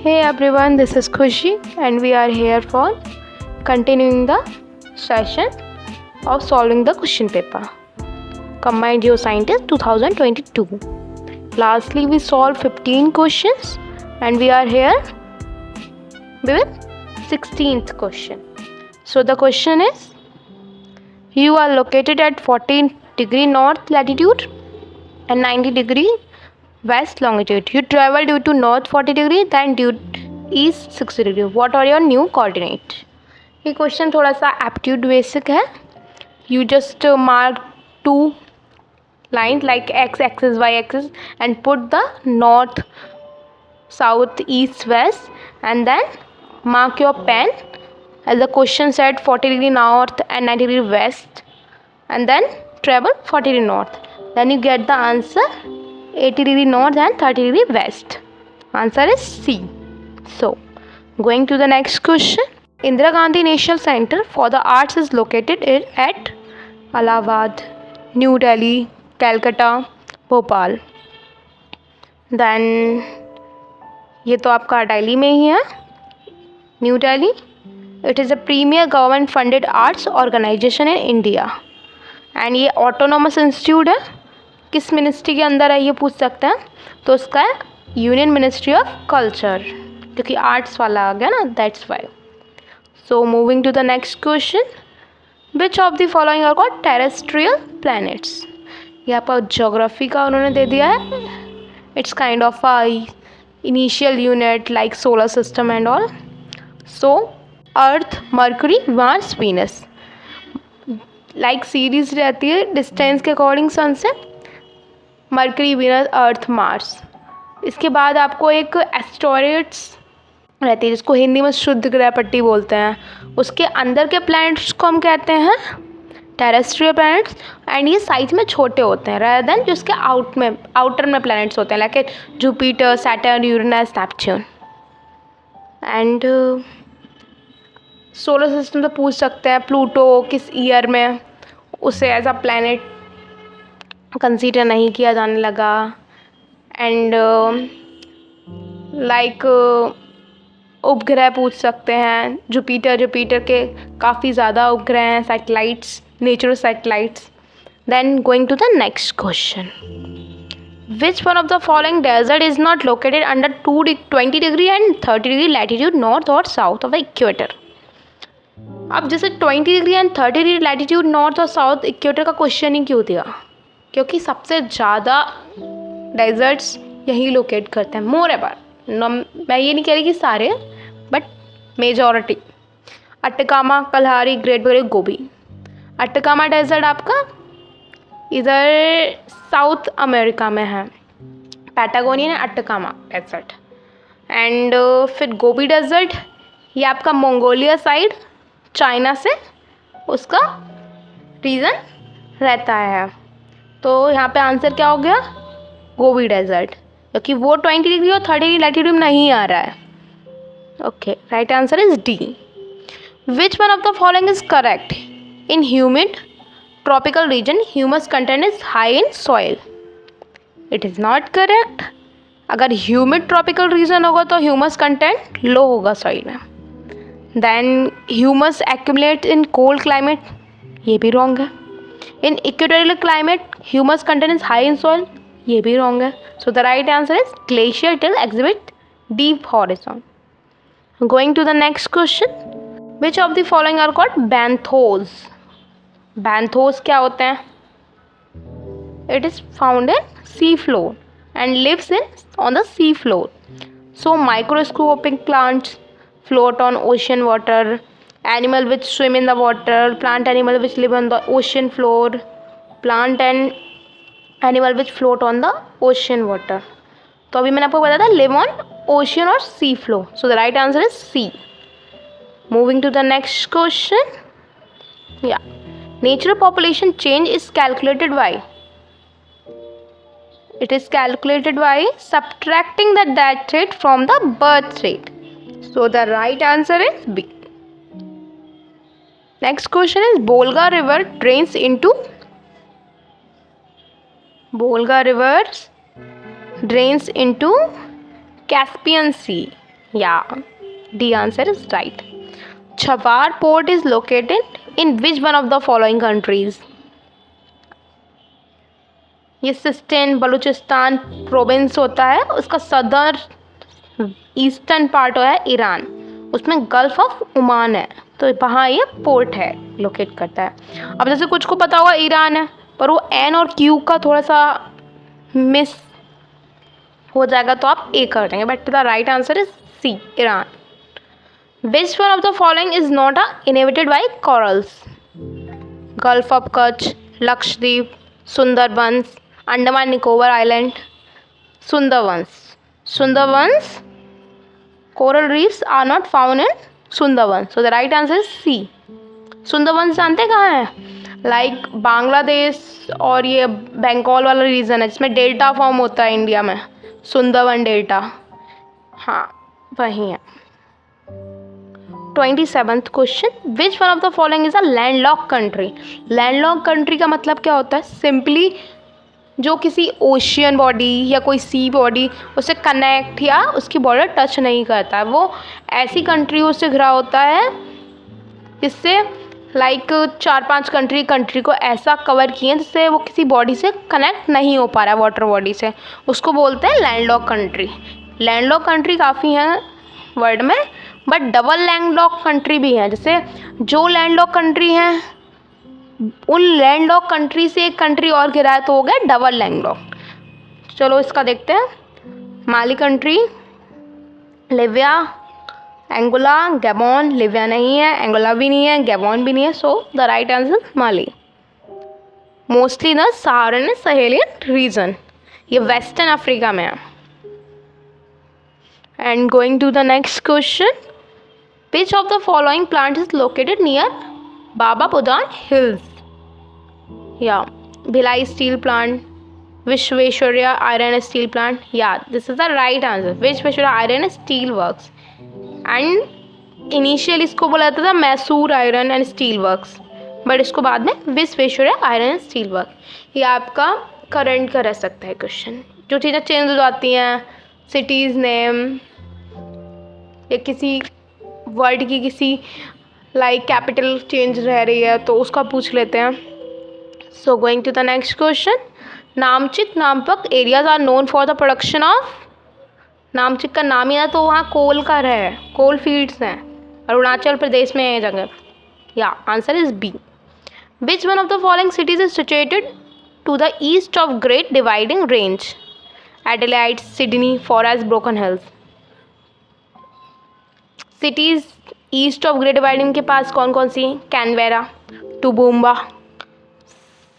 Hey everyone, this is Khushi and we are here for continuing the session of solving the question paper. Combined Geoscientist 2022. Lastly, we solved 15 questions and we are here with 16th question. So the question is, you are located at 14 degree north latitude and 90 degree west longitude. You travel due to north 40 degree then due east 60 degree. What are your new coordinate? ये question थोड़ा सा aptitude basic है. You just mark two lines like x axis, y axis and put the north, south, east, west and then mark your pen as the question said 40 degree north and 90 degree west and then travel 40 degree north. Then you get the answer 80 degree north and 30 degree west. Answer is C. So, going to the next question. Indira Gandhi National Center for the Arts is located at Allahabad, New Delhi, Calcutta, Bhopal. Then ये तो आपका दिल्ली में ही है, New Delhi. It is a premier government funded arts organisation in India and ये autonomous institute है. किस ministry के अंदर है ये पूछ सकते हैं, तो उसका है यूनियन मिनिस्ट्री ऑफ कल्चर, क्योंकि आर्ट्स वाला आ गया ना, that's why. So moving to the next question. Which of the following are called terrestrial planets. ये आपका ज्योग्राफी का उन्होंने दे दिया है. It's kind of a initial unit like solar system and all. So Earth, Mercury, Mars, Venus like series रहती है distance के अकॉर्डिंग सन से. Mercury, Venus, Earth, Mars. इसके बाद आपको एक एस्टेरॉइड्स रहती है जिसको हिंदी में शुद्ध ग्रह पट्टी बोलते हैं. उसके अंदर के प्लैनेट्स को हम कहते हैं टेरेस्ट्रियल प्लैनेट्स एंड ये साइज में छोटे होते हैं rather देन जो उसके आउटर में प्लैनेट्स होते हैं like Jupiter, Saturn, Uranus, Neptune. And solar system से पूछ सकते हैं प्लूटो किस ईयर में उसे एज अ प्लैनेट कंसीडर नहीं किया जाने लगा. एंड लाइक उपग्रह पूछ सकते हैं. जुपिटर के काफ़ी ज़्यादा उपग्रह हैं, satellites, natural satellites. Then going to the next question. Which one of the following desert is not located under 20 degree and 30 degree latitude north और साउथ ऑफ इक्वेटर. अब जैसे 20 degree and 30 degree latitude north और south equator का question ही क्यों दिया, क्योंकि सबसे ज़्यादा डेजर्ट्स यहीं लोकेट करते हैं. मोर एवर, मैं ये नहीं कह रही कि सारे, but majority. Atacama, Kalahari, Great Barrier, Gobi. Atacama desert आपका इधर साउथ अमेरिका में है, पैटागोनियन है अटकामा डेजर्ट. एंड फिर गोबी डेजर्ट ये आपका मंगोलिया साइड, चाइना से उसका रीजन रहता है. तो यहाँ पे आंसर क्या हो गया, गोबी डेजर्ट, क्योंकि वो 20 डिग्री और 30 डिग्री लैटिट्यूड में नहीं आ रहा है. Okay, right answer is D. Which one of the following is correct. In humid tropical region humus content is high in soil. It is not correct. अगर humid tropical region होगा तो humus content low होगा soil में. Then humus accumulate in cold climate, ये भी wrong है. In equatorial climate humus content is high in soil, ये भी रॉन्ग है. So the right answer is glacier till exhibit deep horizon. Going to the next question. Which of the following are called benthos. Benthos क्या होते हैं. It is found in sea floor and lives in on the sea floor. So microscopic plants float on ocean water, animal which swim in the water, plant animal which live on the ocean floor, plant and animal which float on the ocean water. तो अभी मैंने आपको बताया था live on ocean और sea floor. So the right answer is C. Moving to the next question. Yeah. Natural population change is calculated by. It is calculated by subtracting the death rate from the birth rate. So the right answer is B. Next question is Volga river drains into. Volga river drains into Caspian Sea. Yeah, D answer is right. Chawar port is located in which one of the following countries? ये सिस्टन Balochistan province होता है, उसका सदर eastern part है Iran, उसमें gulf of Oman है, तो वहाँ ये पोर्ट है लोकेट करता है। अब जैसे कुछ को पता होगा ईरान है, पर वो एन और क्यू का थोड़ा सा मिस हो जाएगा तो आप ए कर देंगे, but the right answer is C, Iran. Which one of the following is not inhabited by corals? Gulf of Kutch, Lakshadweep, Sundarbans, Andaman Nicobar island, Sundarbans. Sundarbans coral reefs are not found in Sundarban, so the right answer is C. Sundarban जानते कहाँ है? Like Bangladesh और ये बंगाल वाला reason है जिसमें delta form होता है इंडिया में, सुंदरबन डेल्टा, हाँ वही है। 27th question, which one of the following is a landlocked country? Landlocked country का मतलब क्या होता है? सिंपली जो किसी ओशियन बॉडी या कोई सी बॉडी उससे कनेक्ट या उसकी बॉर्डर टच नहीं करता है, वो ऐसी कंट्रियों से घिरा होता है जिससे लाइक 4-5 कंट्री को ऐसा कवर किए जिससे वो किसी बॉडी से कनेक्ट नहीं हो पा रहा है, वाटर बॉडी से, उसको बोलते हैं लैंडलॉक कंट्री। लैंडलॉक कंट्री काफ़ी हैं वर्ल्ड में, बट डबल लैंडलॉक कंट्री भी हैं, जैसे जो लैंडलॉक कंट्री हैं उन लैंडलॉक कंट्री से एक कंट्री और घिरा है तो हो गया डबल लैंडलॉक। चलो इसका देखते हैं। Mali country, Libya, Angola, Gabon. Libya नहीं है, एंगोला भी नहीं है, गैबॉन भी नहीं है, so the right answer Mali. Mostly the Saharan and Sahelian region, ये वेस्टर्न अफ्रीका में है। And going to the next question, which of the following plant is located near Baba Budan hills? या Bhilai steel plant, Visvesvaraya iron steel plant, yeah this is the right answer, Visvesvaraya iron steel works. And initially इसको बोला जाता था Mysore iron and steel works, but इसको बाद में Visvesvaraya iron and steel work. ये आपका करंट का रह सकता है क्वेश्चन, जो चीज़ें चेंज हो जाती हैं, सिटीज़ नेम या किसी वर्ड की किसी लाइक कैपिटल चेंज रह रही है तो उसका पूछ लेते हैं। So going to the next question, Namchik Namphuk areas are known for the production of? Namchik का नाम ही है तो वहाँ कोल का है, कोल फील्ड्स हैं, अरुणाचल प्रदेश में है जगह। Yeah answer is B. Which one of the following cities is situated to the east of Great Dividing Range? Adelaide, Sydney, forest, Broken Hills. Cities east of Great Dividing के पास कौन कौन सी? Canberra, Toowoomba,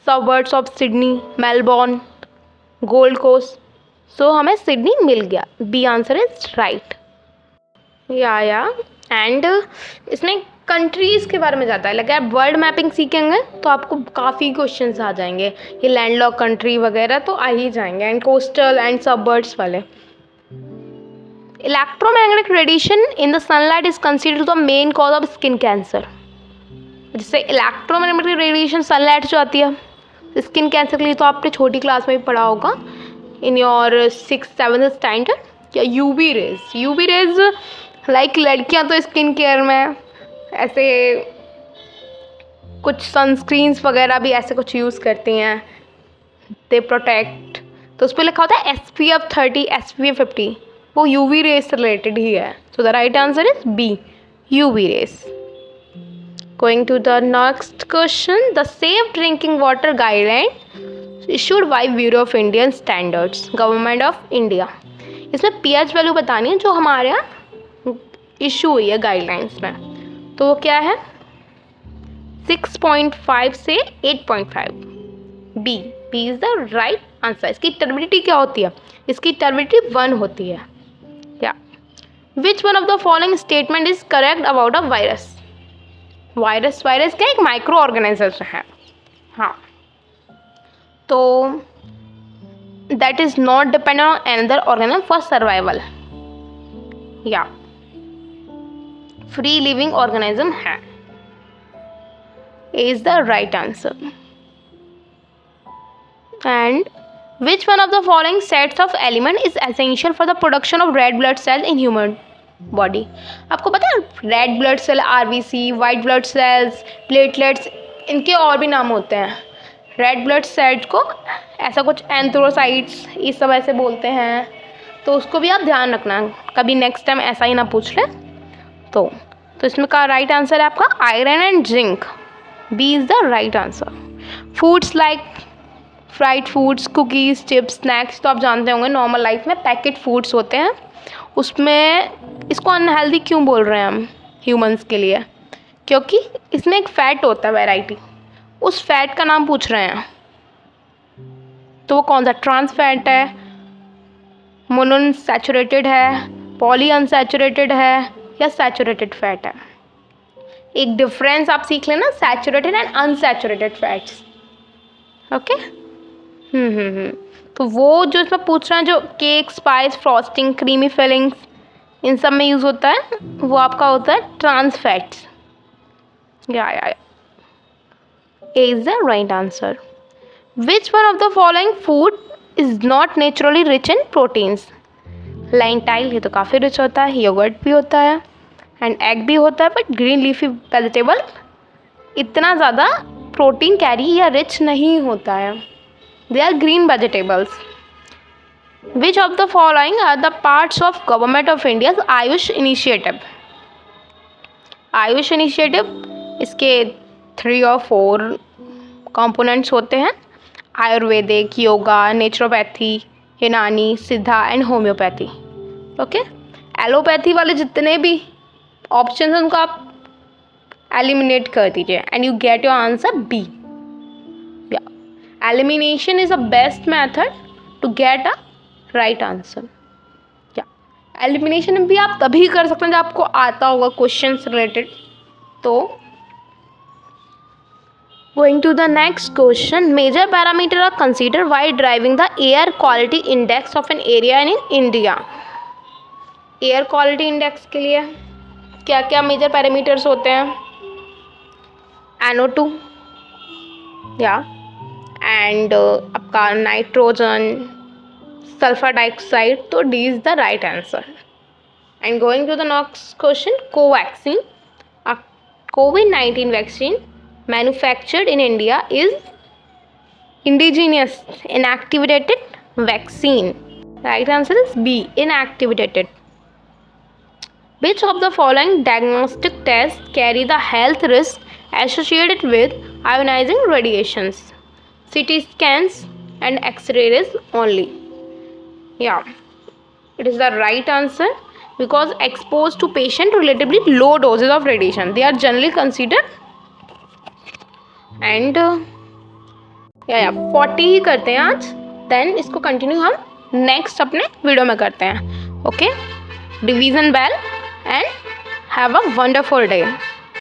suburbs of Sydney, Melbourne, Gold Coast. So हमें Sydney मिल गया, B answer is right. Yeah and इसमें countries के बारे में जाता है, लगा वर्ल्ड मैपिंग सीखेंगे तो आपको काफ़ी क्वेश्चंस आ जाएंगे, ये लैंडलॉक कंट्री वगैरह तो आ ही जाएंगे, एंड कोस्टल एंड सबर्ब्स वाले। Electromagnetic radiation in the sunlight is considered the main cause of skin cancer. जैसे इलेक्ट्रोमैग्नेटिक रेडिएशन सनलाइट जो आती है स्किन कैंसर के लिए, तो आपने छोटी क्लास में भी पढ़ा होगा इन योर 6th-7th स्टैंडर्ड। या यूवी रेज लाइक लड़कियां तो स्किन केयर में ऐसे कुछ सनस्क्रीन्स वगैरह भी ऐसे कुछ यूज़ करती हैं, दे प्रोटेक्ट, तो उस पर लिखा होता है SPF 30, SPF 50, वो यूवी रेस से रिलेटेड ही है। So the right answer is B, UV rays. Going to the next question, the safe drinking water guideline issued by Bureau of Indian Standards, government of India. इसमें pH value बतानी है जो हमारे यहाँ issue हुई है गाइडलाइंस में, तो वो क्या है? 6.5 से 8.5। B is the right answer. इसकी टर्बिडिटी क्या होती है? इसकी टर्बिडिटी 1 होती है। क्या which one of the following statement is correct about a virus? Virus क्या एक माइक्रो ऑर्गेनाइजर है, हाँ, तो that is not depend on another organism for survival, या फ्री लिविंग ऑर्गेनिज्म है, is the right answer. And which one of the following sets of element is essential for the production of red blood cell in human? Body. आपको पता है red blood cell RBC, white blood cells, platelets, इनके और भी नाम होते हैं। Red blood cells को ऐसा कुछ एंथ्रोसाइट्स ये सब ऐसे बोलते हैं, तो उसको भी आप ध्यान रखना, कभी नेक्स्ट टाइम ऐसा ही ना पूछ ले। तो इसमें का राइट आंसर है आपका iron and zinc. B is the right answer. Foods like fried foods, cookies, chips, snacks तो आप जानते होंगे नॉर्मल लाइफ में पैकेट फूड्स होते हैं, उसमें इसको अनहेल्दी क्यों बोल रहे हैं हम ह्यूमंस के लिए? क्योंकि इसमें एक फ़ैट होता है वैरायटी, उस फैट का नाम पूछ रहे हैं। तो वो कौन सा? ट्रांस फैट है, मोनोअनसैचुरेटेड है, पॉली अनसैचुरेटेड है या सैचुरेटेड फैट है? एक डिफरेंस आप सीख लेना, saturated and unsaturated fats. Okay. तो वो जो इसमें पूछ रहे हैं, जो cake, spice, frosting, creamy fillings, इन सब में यूज़ होता है, वो आपका होता है trans fats. Yeah A is the right answer. Which one of the following food is not naturally rich in proteins? Lentil ये तो काफ़ी रिच होता है, योगर्ट भी होता है एंड एग भी होता है, बट ग्रीन लीफी वेजिटेबल इतना ज़्यादा प्रोटीन कैरी या रिच नहीं होता है। They are green vegetables. Which of the following are the parts of Government of India's Ayush initiative? Ayush initiative, इसके 3 और 4 कंपोनेंट्स होते हैं, आयुर्वेदिक, योगा, नेचुरोपैथी, यूनानी, सिद्धा एंड होम्योपैथी। ओके। एलोपैथी वाले जितने भी ऑप्शन हैं उनको आप एलिमिनेट कर दीजिए and you get your answer B. Elimination is a best method to get a right answer. Elimination भी आप तभी कर सकते हैं जब आपको आता होगा क्वेश्चन रिलेटेड। तो going to the next question, major parameter are considered while driving the air quality index of an area in India. Air quality index के लिए क्या क्या मेजर पैरामीटर्स होते हैं? NO2 या एंड आपका नाइट्रोजन, सल्फर डाइऑक्साइड, तो D is the right answer. And going to the next question, Covaxin, COVID-19 vaccine manufactured in India is indigenous inactivated vaccine. Right answer is B, inactivated. Which of the following diagnostic tests carry the health risk associated with ionizing radiations? CT scans and X-rays only. Yeah, it is the right answer because exposed to patient relatively low doses of radiation, they are generally considered and 40 ही करते हैं आज, then इसको continue हम next अपने video में करते हैं। Okay, division bell and have a wonderful day.